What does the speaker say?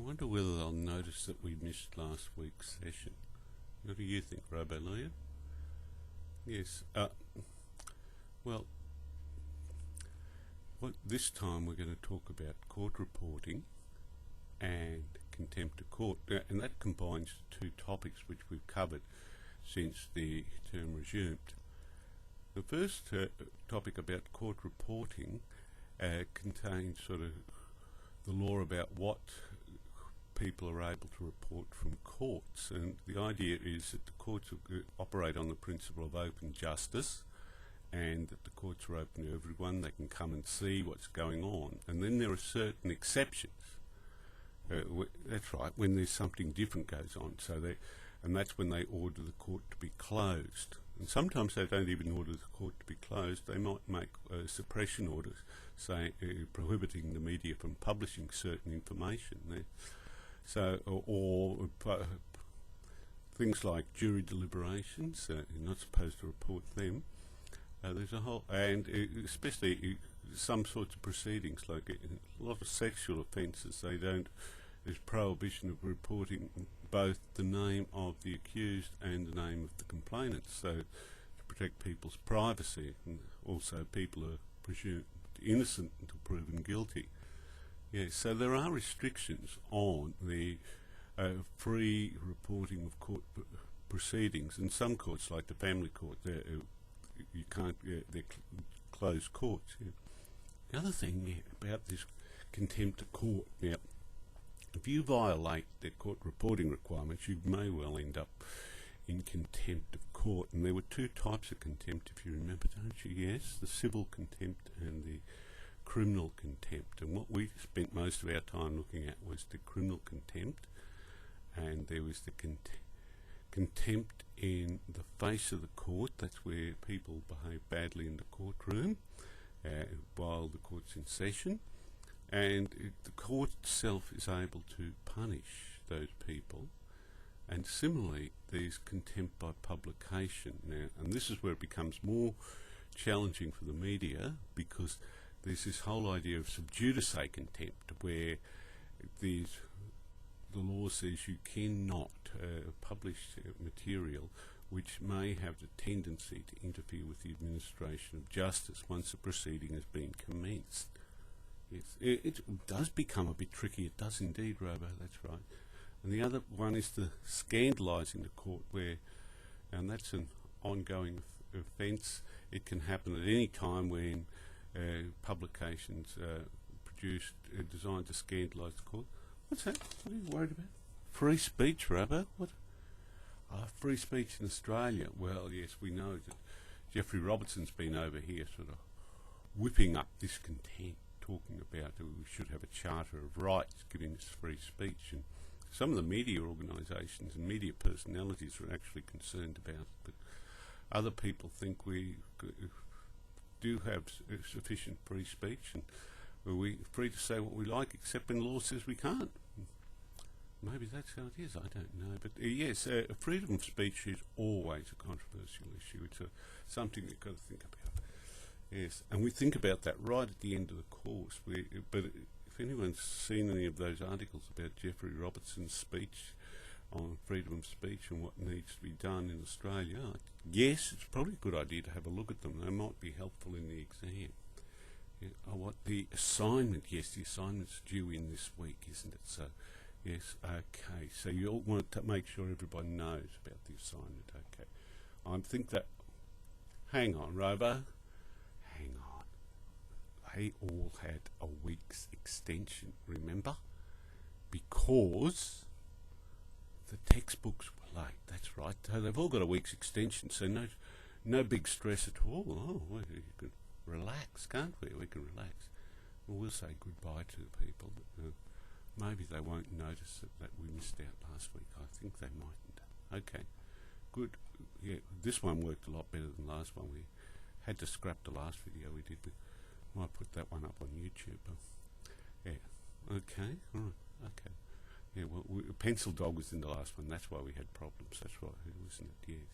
wonder whether they'll notice that we missed last week's session. What do you think, Robolawyer? Yes. Well, this time we're going to talk about court reporting and contempt of court, and that combines two topics which we've covered since the term resumed. The first topic about court reporting contains sort of the law about what people are able to report from courts, and the idea is that the courts operate on the principle of open justice, and that the courts are open to everyone. They can come and see what's going on, and then there are certain exceptions. That's right, when there's something different goes on, and that's when they order the court to be closed. And sometimes they don't even order the court to be closed. They might make suppression orders, say prohibiting the media from publishing certain information there. So, or things like jury deliberations, you're not supposed to report them. There's a whole, and especially some sorts of proceedings, like a lot of sexual offences, there's prohibition of reporting both the name of the accused and the name of the complainant, so to protect people's privacy, and also people are presumed innocent until proven guilty. Yeah, so there are restrictions on the free reporting of court proceedings, and some courts, like the family court, you can't, they're closed courts. Yeah. The other thing about this contempt of court, now, if you violate the court reporting requirements, you may well end up in contempt of court. And there were two types of contempt, if you remember, don't you? Yes, the civil contempt and the criminal contempt. And what we spent most of our time looking at was the criminal contempt, and there was the contempt in the face of the court. That's where people behave badly in the courtroom while the court's in session, and the court itself is able to punish those people. And similarly, there's contempt by publication now, and this is where it becomes more challenging for the media, because there's this whole idea of sub judice contempt, where the law says you cannot publish material which may have the tendency to interfere with the administration of justice once a proceeding has been commenced. Yes, it does become a bit tricky. It does indeed, Robo, that's right. And the other one is the scandalising the court, and that's an ongoing offence. It can happen at any time when publications produced designed to scandalise the court. What's that? What are you worried about? Free speech, Robo? What? Free speech in Australia. Well, yes, we know that Jeffrey Robertson's been over here sort of whipping up this contempt, talking about that we should have a charter of rights giving us free speech. And some of the media organisations and media personalities are actually concerned about it, but other people think we do have sufficient free speech, and we're free to say what we like, except when law says we can't. Maybe that's how it is, I don't know. But yes, freedom of speech is always a controversial issue. It's something you've got to think about. Yes, and we think about that right at the end of the course. But if anyone's seen any of those articles about Jeffrey Robertson's speech on freedom of speech and what needs to be done in Australia, yes, it's probably a good idea to have a look at them. They might be helpful in the exam. Yeah, what the assignment? Yes, the assignment's due in this week, isn't it? So, yes, okay. So you all want to make sure everybody knows about the assignment. Okay, I think that. Hang on, Robo. Hang on. They all had a week's extension, remember? Because the textbooks were late. That's right. So they've all got a week's extension, so no big stress at all. Oh, well, you can relax, can't we? We can relax. Well, we'll say goodbye to the people, but maybe they won't notice that we missed out last week. I think they mightn't. Okay, good. Yeah, this one worked a lot better than the last one. We had to scrap the last video we did, but I might put that one up on YouTube. Yeah, okay, all right, okay. Yeah, well, Pencil Dog was in the last one. That's why we had problems. That's right, wasn't it? Yes.